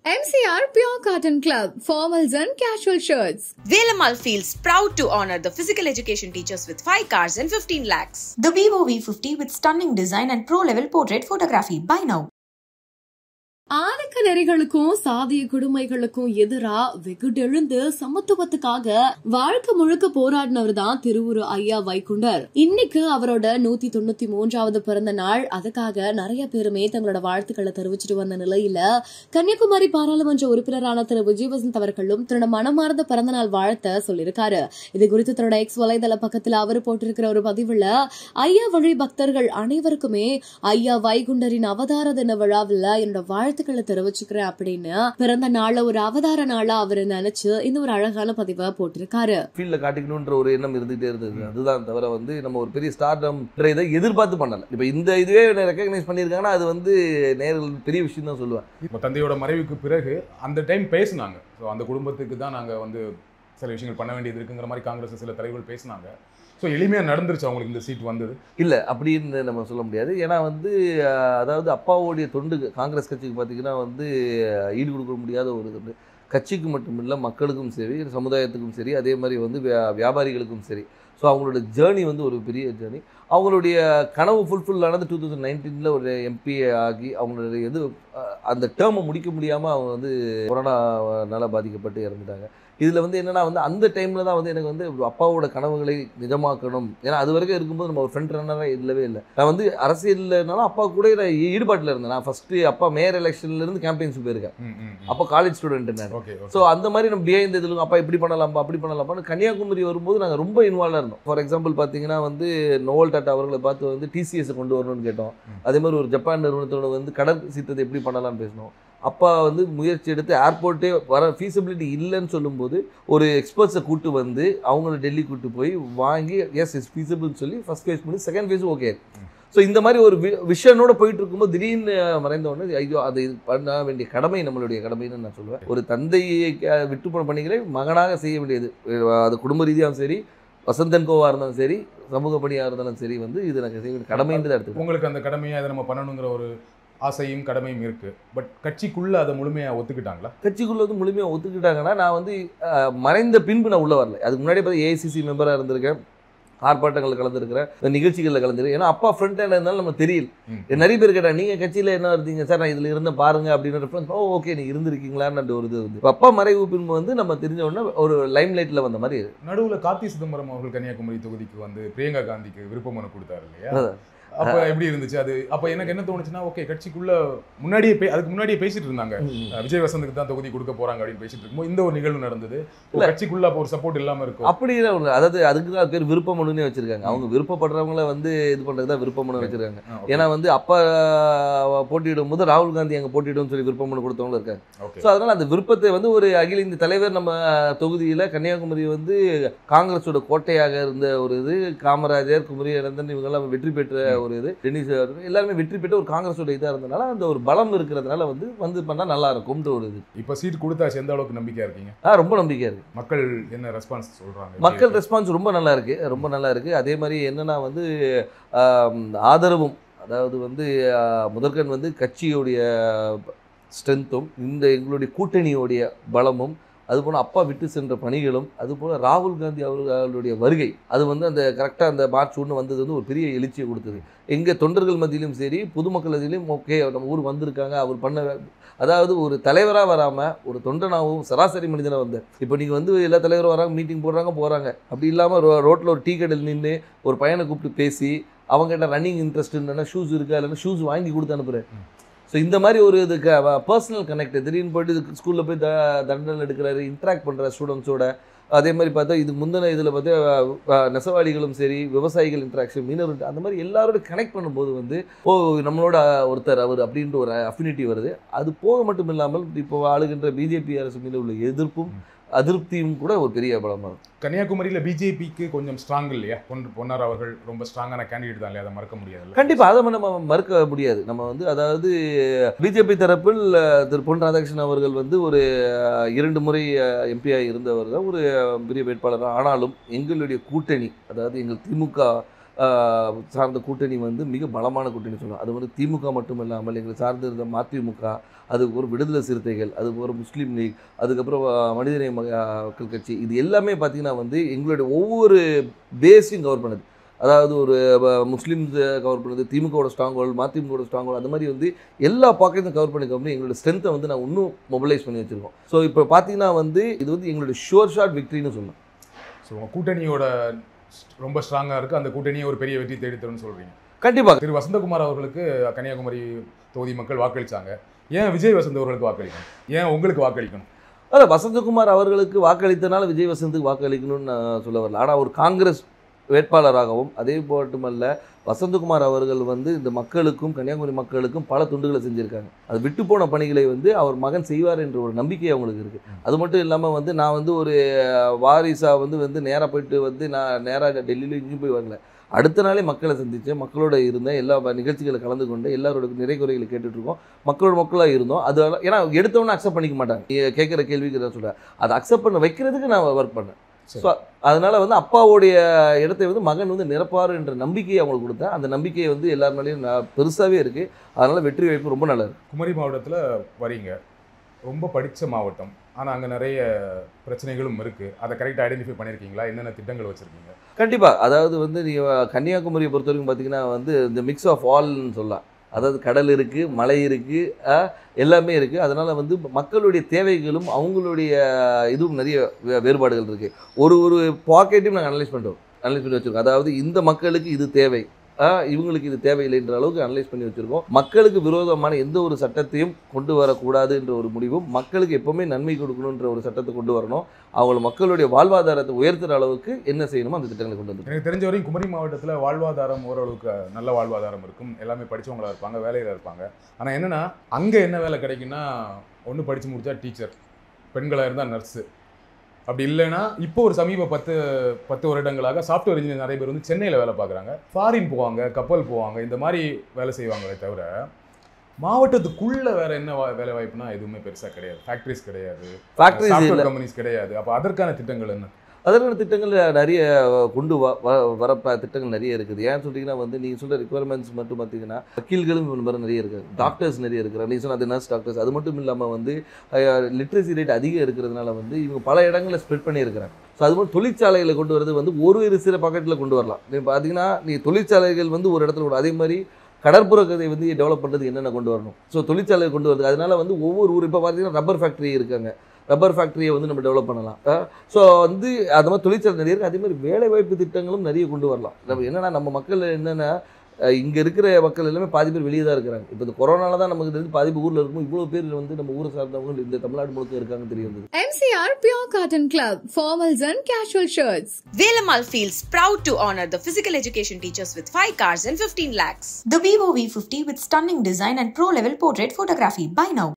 MCR Pure Cotton Club, formals and casual shirts. Velamal feels proud to honor the physical education teachers with 5 cars and 15 lakhs. The Vivo V50 with stunning design and pro-level portrait photography. Buy now. ஆதிக்க நெறிகளுக்கும் சாதிய கொடுமைகளுக்கும் எதிரா வெகுடெழுந்து சமத்துவத்துக்காக வாழ்க்கை முழுக்க போராடினவர் தான் திருவுரு ஐயா வைகுண்டர். இன்னைக்கு அவரோட 193வது பிறந்த நாள். அதுக்காக நிறைய பேருமே தங்களோட வாழ்த்துக்களை தெரிவிச்சிட்டு வந்த நிலையில கன்னியாகுமரி பாராளுமன்ற உறுப்பினரான திரு விஜயவசந்த் அவர்களும் தன்னோட மனமார்ந்த பிறந்த நாள் வாழ்த்த சொல்லியிருக்காரு. இது குறித்து தன்னோட எக்ஸ் வலைதள பக்கத்துல அவர் போட்டிருக்கிற ஒரு பதிவுல ஐயா வழி பக்தர்கள் அனைவருக்குமே ஐயா வைகுண்டரின் அவதார தின விழாவில் என்னோட வாழ்த்துக்களை தெரிவிச்சுக்கிறேன் அப்படின்னு பிறந்த நாள ஒரு அவதார நாளா அவரு நினைச்சு இந்த ஒரு அழகான பதிவை போட்டிருக்காரு. ஃபீல்ட்ல காட்டிக்கணும்ன்ற ஒரு எண்ணம் இருந்துகிட்டே இருந்தது. அதுதான் தவிர நம்ம ஒரு பெரிய ஸ்டார்டம் இதை எதிர்பார்த்து பண்ணல. இப்ப இந்த இதுவே ரெகக்னைஸ் பண்ணியிருக்காங்கன்னா அது நேரில் பெரிய விஷயம் தான் சொல்லுவேன். இப்போ தந்தையோட மறைவுக்கு பிறகு அந்த டைம் பேசினாங்க. ஸோ அந்த குடும்பத்துக்கு தான் நாங்கள் சில விஷயங்கள் பண்ண வேண்டியது இருக்குங்கிற மாதிரி காங்கிரஸ் சில தலைவர்கள் பேசினாங்க. ஸோ எளிமையாக நடந்துருச்சு அவங்களுக்கு இந்த சீட் வந்தது இல்லை அப்படின்னு நம்ம சொல்ல முடியாது. ஏன்னா அதாவது அப்பாவோடைய தொண்டு காங்கிரஸ் கட்சிக்கு பார்த்தீங்கன்னா ஈடு கொடுக்க முடியாத ஒரு தொண்டு. கட்சிக்கு மட்டும் இல்லை, மக்களுக்கும் சரி, சமுதாயத்துக்கும் சரி, அதே மாதிரி வியாபாரிகளுக்கும் சரி. ஸோ அவங்களோட ஜேர்னி ஒரு பெரிய ஜேர்னி. அவங்களுடைய கனவு ஃபுல்ஃபில் ஆனது 2019 ஒரு எம்பி ஆகி அவங்களுடைய அந்த டேர்மை முடிக்க முடியாமல் அவங்க கொரோனாவால் பாதிக்கப்பட்டு இறந்துட்டாங்க. இதில் என்னென்னா அந்த டைமில் தான் எனக்கு அப்பாவோட கனவுகளை நிஜமாக்கணும். ஏன்னா அது வரைக்கும் இருக்கும்போது நம்ம ஒரு ஃப்ரண்ட் ரன்னராக இல்லவே இல்லை. நான் அரசியல்னாலும் அப்பா கூட நான் ஈடுபாட்டில் இருந்தேன். நான் ஃபஸ்ட்டு அப்பா மேயர் எலெக்ஷன்லேருந்து கேம்பெயின்ஸுக்கு போயிருக்கேன். அப்போ காலேஜ் ஸ்டூடெண்ட் நான். ஸோ அந்த மாதிரி நம்ம பிஹைண்ட் இதில் அப்பா இப்படி பண்ணலாம்ப்பா அப்படி பண்ணலாம்ப்பான்னு கன்னியாகுமரி வரும்போது நாங்கள் ரொம்ப இன்வால்வாக இருந்தோம். ஃபார் எக்ஸாம்பிள் பார்த்தீங்கன்னா நோவல் டாட்டா அவர்களை பார்த்து டிசிஎஸை கொண்டு வரணும்னு கேட்டோம். அதே மாதிரி ஒரு ஜப்பான் நிறுவனத்தோட கடல் சீற்றத்தை எப்படி பண்ணலாம்னு பேசணும். அப்பா முயற்சி எடுத்து ஏர்போர்ட்டே வர ஃபீஸிபிலிட்டி இல்லைன்னு சொல்லும்போது ஒரு எக்ஸ்பர்ட்ஸை கூட்டு அவங்கள டெல்லி கூட்டு போய் வாங்கி இஸ் ஃபீஸிபிள்னு சொல்லி ஃபர்ஸ்ட் ஃபேஸ் பண்ணி செகண்ட் ஃபேஸும் ஓகே. ஸோ இந்த மாதிரி ஒரு விஷனோட போயிட்டு இருக்கும்போது திடீர்னு மறைந்த உடனே ஐயோ அது பண்ண வேண்டிய கடமை நம்மளுடைய கடமைன்னு நான் சொல்லுவேன். ஒரு தந்தையை விட்டு போன பணிகளை மகனாக செய்ய வேண்டியது. அது குடும்ப ரீதியாகவும் சரி, வசந்தன் கோவாக இருந்தாலும் சரி, சமூக பணியாக இருந்தாலும் சரி இது எனக்கு செய்ய வேண்டிய கடமைன்னு தான் எடுத்து. உங்களுக்கு அந்த கடமையை அதை நம்ம பண்ணணுங்கிற ஒரு ஆசையும் கடமையும் இருக்கு. பட் கட்சிக்குள்ள அதை முழுமையாக ஒத்துக்கிட்டாங்களா? கட்சிக்குள்ள முழுமையாக ஒத்துக்கிட்டாங்கன்னா நான் மறைந்த பின்பு நான் உள்ள வரல. அதுக்கு முன்னாடி ஏஐசிசி மெம்பராக இருந்திருக்கேன், ஆர்ப்பாட்டங்கள் கலந்துருக்கிறேன், நிகழ்ச்சிகளில் கலந்துருக்கேன். ஏன்னா அப்பா ஃப்ரண்ட் ஹேண்ட் இருந்தாலும் நம்ம தெரியல. நிறைய பேர் கேட்டாங்க நீங்கள் கட்சியில் என்ன இருந்தீங்க சார், நான் இதில் இருந்த பாருங்க அப்படின்னு ரெஃபரன்ஸ். ஓகே நீ இருந்திருக்கீங்களான்னு ஒரு இது அப்பா மறைவு பின்பு நம்ம தெரிஞ்ச உடனே ஒரு லைம் லைட்டில் வந்த மாதிரி. நடுவில் கார்த்தி சிதம்பரம் அவர்கள் கன்னியாகுமரி தொகுதிக்கு பிரியங்கா காந்திக்கு விருப்ப மனு கொடுத்தாரு இல்லையா? அப்போ எப்படி இருந்துச்சு அது? அப்போ எனக்கு என்ன தோணுச்சுன்னா, ஓகே கட்சிக்குள்ள அதுக்கு முன்னாடியே பேசிட்டு இருந்தாங்க, விஜய் வசந்துக்கு தான் தொகுதி கொடுக்க போறாங்க அப்படின்னு பேசிட்டு இருக்கும்போது இந்த ஒரு நிகழ்வு நடந்தது. கட்சிக்குள்ள அப்போ ஒரு சப்போர்ட் இல்லாம இருக்கும். அப்படி அதாவது அதுக்கு தான் பேர் விருப்ப மனுன்னு வச்சிருக்காங்க. அவங்க விருப்பப்படுறவங்கள இது பண்றதுதான் விருப்ப மனு வச்சிருக்காங்க. ஏன்னா அப்பா போட்டியிடும் போது ராகுல் காந்தி அங்கே போட்டியிடும் சொல்லி விருப்ப மனு கொடுத்தவங்களும் இருக்காங்க. ஸோ அதனால அந்த விருப்பத்தை ஒரு அகில இந்திய தலைவர் நம்ம தொகுதியில் கன்னியாகுமரி காங்கிரஸோட கோட்டையாக இருந்த ஒரு காமராஜர், குமரி அனந்தன் இவங்கெல்லாம் வெற்றி பெற்ற ஒரு டென்னிஸ் எல்லாருமே வெற்றி பெற்ற ஒரு காங்கிரஸோட இதாக இருந்தனால அந்த ஒரு பலம் இருக்கிறதுனால பண்ணா நல்லா இருக்கும்ன்ற ஒரு இது. இப்போ சீட் கொடுத்தாச்சு, எந்த அளவுக்கு நம்பிக்கையா இருக்கீங்க? ரொம்ப நம்பிக்கையா இருக்கு. மக்கள் என்ன ரெஸ்பான்ஸ் சொல்றாங்க? மக்கள் ரெஸ்பான்ஸ் ரொம்ப நல்லா இருக்கு, ரொம்ப நல்லா இருக்கு. அதே மாதிரி என்னன்னா ஆதரவும், அதாவது முதற்கண் கட்சியோடைய ஸ்ட்ரென்த்தும் எங்களுடைய கூட்டணியோடைய பலமும், அதுபோல் அப்பா விட்டு சென்ற பணிகளும், அதுபோல் ராகுல் காந்தி அவர்களுடைய வருகை அந்த கரெக்டாக அந்த மார்ச் 1 வந்தது ஒரு பெரிய எழுச்சியை கொடுத்தது. எங்கள் தொண்டர்கள் மத்தியிலும் சரி, பொதுமக்கள் மத்தியிலும் ஓகே நம்ம ஊர் வந்திருக்காங்க, அவர் பண்ண அதாவது ஒரு தலைவராக வராமல் ஒரு தொண்டனாகவும் சராசரி மனிதனாக வந்தார். இப்போ நீங்கள் எல்லா தலைவரும் வராங்க, மீட்டிங் போடுறாங்க. அப்படி இல்லாமல் ரோட்டில் ஒரு டீ கடையில் நின்று ஒரு பையனை கூப்பிட்டு பேசி அவங்ககிட்ட ரன்னிங் இன்ட்ரெஸ்ட் இல்லைன்னா ஷூஸ் இருக்கா, இல்லைன்னா ஷூஸ் வாங்கி கொடுத்து அனுப்புகிறேன். ஸோ இந்த மாதிரி ஒரு பர்சனல் கனெக்ட், திடீர்னு போய்ட்டு ஸ்கூலில் போய் தண்டனை எடுக்கிறாரு, இன்ட்ராக்ட் பண்ணுற ஸ்டூடெண்ட்ஸோட. அதே மாதிரி பார்த்தா இதுக்கு முந்தின இதில் நெசவாளிகளும் சரி, விவசாயிகள் இன்ட்ராக்ஷன், மீனவர், அந்த மாதிரி எல்லாரோட கனெக்ட் பண்ணும்போது நம்மளோட ஒருத்தர் அவர் அப்படின்ற ஒரு அஃபினிட்டி வருது. அது போக மட்டும் இல்லாமல் இப்போ ஆளுகின்ற பிஜேபி அரசு மீது உள்ள எதிர்ப்பும் அதிருப்தியும் கூட ஒரு பெரிய பலமாக இருக்கும். கன்னியாகுமரியில் பிஜேபிக்கு கொஞ்சம் ஸ்ட்ராங் இல்லையா? பொன்னார் அவர்கள் ரொம்ப ஸ்ட்ராங்கான கேண்டிடேட் தான் இல்லையா? அதை மறக்க முடியாது. கண்டிப்பாக அதை நம்ம மறுக்க முடியாது. நம்ம அதாவது பிஜேபி தரப்பில் திரு பொன் ராதாகிருஷ்ணன் அவர்கள் ஒரு 2 முறை எம்பியாக இருந்தவர் தான், ஒரு பெரிய வேட்பாளர். ஆனாலும் எங்களுடைய கூட்டணி, அதாவது எங்கள் திமுக சார்ந்த கூட்டணி மிக பலமான கூட்டணி சொல்லலாம். அது திமுக மட்டும் இல்லாமல் எங்களை சார்ந்து இருந்த மதிமுக, அதுக்கப்புறம் விடுதலை சிறுத்தைகள், அதுக்கப்புறம் முஸ்லீம் லீக், அதுக்கப்புறம் மனிதநேய மக்கள் கட்சி, இது எல்லாமே பார்த்திங்கன்னா வந்து எங்களுடைய ஒவ்வொரு பேஸையும் கவர் பண்ணுது. அதாவது ஒரு முஸ்லீம்ஸ் கவர் பண்ணுது, திமுகவோட ஸ்ட்ராங் ஹோல்டு, மதிமுகவோட ஸ்ட்ராங் ஹோல்டு, அந்த மாதிரி வந்து எல்லா பாக்கெட்டும் கவர் பண்ணி எங்களோட ஸ்ட்ரென்த்தை வந்து நான் இன்னும் மொபிலைஸ் பண்ணி வச்சுருக்கோம். ஸோ இப்போ பார்த்தீங்கன்னா வந்து இது வந்து எங்களுடைய ஷுவர் ஷாட் விக்ட்ரின்னு சொல்லலாம். ஸோ உங்கள் கூட்டணியோட ரொம்ப ஸ்ட்ராங்காக இருக்குது, அந்த கூட்டணியை ஒரு பெரிய வெற்றி தேடித்தரும்னு சொல்கிறீங்க. கண்டிப்பாக. திரு வசந்தகுமார் அவர்களுக்கு கன்னியாகுமரி தொகுதி மக்கள் வாக்களித்தாங்க. ஏன் விஜய் வசந்த் அவர்களுக்கு வாக்களிக்கணும்? ஏன் உங்களுக்கு வாக்களிக்கணும்? அதான் வசந்தகுமார் அவர்களுக்கு வாக்களித்தனால விஜய் வசந்துக்கு வாக்களிக்கணும்னு நான் சொல்ல வரல. ஆனால் ஒரு காங்கிரஸ் வேட்பாளராகவும் அதே மட்டுமல்ல வசந்தகுமார் அவர்கள் வந்து இந்த மக்களுக்கும் கன்னியாகுமரி மக்களுக்கும் பல துண்டுகளை செஞ்சுருக்காங்க. அது விட்டு போன பணிகளை வந்து அவர் மகன் செய்வார் என்ற ஒரு நம்பிக்கை அவங்களுக்கு இருக்குது. அது மட்டும் இல்லாமல் வந்து நான் வந்து ஒரு வாரிசாக வந்து நேராக போயிட்டு வந்து நான் நேராக டெல்லியில் இங்கேயும் போய் வரல. அடுத்த நாளே மக்களை சந்தித்தேன், மக்களோட இருந்தேன், எல்லா நிகழ்ச்சிகளை கலந்து கொண்டு எல்லாரோட நிறை குறைகளை கேட்டுட்ருக்கோம், மக்களாக இருந்தோம். அது ஏன்னா எடுத்தவொன்னே அக்செப்ட் பண்ணிக்க மாட்டாங்க. கேட்குற கேள்விக்கு தான் சொல்கிறேன், அதை அக்செப்ட் பண்ண வைக்கிறதுக்கு நான் ஒர்க் பண்ணேன். ஸோ அதனால் வந்து அப்பாவுடைய இடத்தை வந்து மகன் வந்து நிரப்பார் என்ற நம்பிக்கையை அவங்களுக்கு கொடுத்தேன். அந்த நம்பிக்கையை வந்து எல்லார் மேலேயும் பெருசாகவே இருக்குது. அதனால் வெற்றி வாய்ப்பு ரொம்ப நல்லா இருக்குது. குமரி மாவட்டத்தில் வரீங்க, ரொம்ப படித்த மாவட்டம், ஆனால் அங்கே நிறைய பிரச்சனைகளும் இருக்குது. அதை கரெக்டாக ஐடென்டிஃபை பண்ணியிருக்கீங்களா? என்னென்ன திட்டங்கள் வச்சுருக்கீங்க? கண்டிப்பாக. அதாவது வந்து நீங்கள் கன்னியாகுமரியை பொறுத்த வரைக்கும் பார்த்தீங்கன்னா வந்து இந்த மிக்ஸ் ஆஃப் ஆல்னு சொல்லலாம். அதாவது கடல் இருக்குது, மலை இருக்குது, எல்லாமே இருக்குது. அதனால் வந்து மக்களுடைய தேவைகளும் அவங்களுடைய இதுவும் நிறைய வேறுபாடுகள் இருக்குது. ஒரு பாக்கெட்டையும் நாங்கள் அனலைஸ் பண்ணி வச்சுருக்கோம். அதாவது இந்த மக்களுக்கு இது தேவை, இவங்களுக்கு இது தேவையில்லைன்ற அளவுக்கு அனலைஸ் பண்ணி வச்சுருக்கோம். மக்களுக்கு விரோதமான எந்த ஒரு சட்டத்தையும் கொண்டு வரக்கூடாது என்ற ஒரு முடிவும், மக்களுக்கு எப்போவுமே நன்மை கொடுக்கணுன்ற ஒரு சட்டத்தை கொண்டு வரணும். அவங்க மக்களுடைய வாழ்வாதாரத்தை உயர்த்துகிற அளவுக்கு என்ன செய்யணுமோ அந்த திட்டங்களை கொண்டு வந்து. எனக்கு தெரிஞ்ச வரையும் குமரி மாவட்டத்தில் வாழ்வாதாரம் ஓரளவுக்கு நல்ல வாழ்வாதாரம் இருக்கும். எல்லாமே படித்தவங்களாக இருப்பாங்க, வேலையில் இருப்பாங்க. ஆனால் என்னென்னா அங்கே என்ன வேலை கிடைக்குன்னா, ஒன்று படித்து முடித்தா டீச்சர், பெண்களாக இருந்தால் நர்ஸு, அப்படி இல்லைன்னா இப்போ ஒரு சமீப 10 வருடங்களாக சாஃப்ட்வேர் இன்ஜினியர் நிறைய பேர் வந்து சென்னையில் வேலை பார்க்குறாங்க, ஃபாரின் போவாங்க, கப்பல் போவாங்க, இந்த மாதிரி வேலை செய்வாங்களே தவிர மாவட்டத்துக்குள்ள வேற என்ன வேலை வாய்ப்புனா எதுவுமே பெருசாக கிடையாது. ஃபேக்ட்ரிஸ் கிடையாது, சாஃப்ட்வேர் கம்பெனிஸ் கிடையாது. அப்போ அதற்கான திட்டங்கள் என்ன? அதற்கான திட்டங்கள் நிறைய கொண்டு வர திட்டங்கள் நிறைய இருக்குது. ஏன்னு சொல்லிங்கன்னா வந்து நீங்கள் சொல்கிற ரிக்குவயர்மெண்ட்ஸ் மட்டும் பார்த்தீங்கன்னா வக்கீல்களும் நிறைய இருக்குது, டாக்டர்ஸ் நிறைய இருக்கிறாங்க. நீங்கள் சொன்ன அது நர்ஸ் டாக்டர்ஸ். அது மட்டும் இல்லாமல் வந்து லிட்ரஸி ரேட் அதிகம் இருக்கிறதுனால வந்து இவங்க பல இடங்களில் ஸ்ப்ரெட் பண்ணியிருக்கிறாங்க. ஸோ அது மாதிரி தொழிற்சாலைகளை கொண்டு வரது வந்து ஒரு சில பாக்கெட்டில் கொண்டு வரலாம். நீங்கள் பார்த்தீங்கன்னா நீங்கள் தொழிற்சாலைகள் வந்து ஒரு இடத்துல கூட, அதே மாதிரி கடற்புற கதை வந்து டெவலப் பண்ணுறது என்னென்ன கொண்டு வரணும். ஸோ தொழிற்சாலை கொண்டு வருது. அதனால் வந்து ஒவ்வொரு ஊர் இப்போ பார்த்தீங்கன்னா ரப்பர் ஃபேக்ட்ரி இருக்காங்க, ரப்பர் ஃபேக்ட்ரியை வந்து நம்ம டெவலப் பண்ணலாம். ஸோ வந்து அது மாதிரி தொழிற்சாலை நிறைய இருக்குது. அதே மாதிரி வேலைவாய்ப்பு திட்டங்களும் நிறைய கொண்டு வரலாம். நம்ம என்னென்னா நம்ம மக்கள் என்னென்னா இங்கே இருக்கிற மக்கள் எல்லாமே பாதி பேர் வெளியே தான் இருக்கிறாங்க. இப்போ இந்த கொரோனால தான் நமக்கு தெரிஞ்சு பாதி பேர் ஊரில் இருக்கும். இவ்வளோ பேர் வந்து நம்ம ஊரை சார்ந்தவங்க இந்த தமிழ்நாடு முழுக்க இருக்காங்க தெரியும். MCR Pure Cotton Club, formals and casual shirts. Velamal feels proud to honor the physical education teachers with 5 cars and 15 lakhs. The Vivo V50 with stunning design and pro-level portrait photography. Buy now.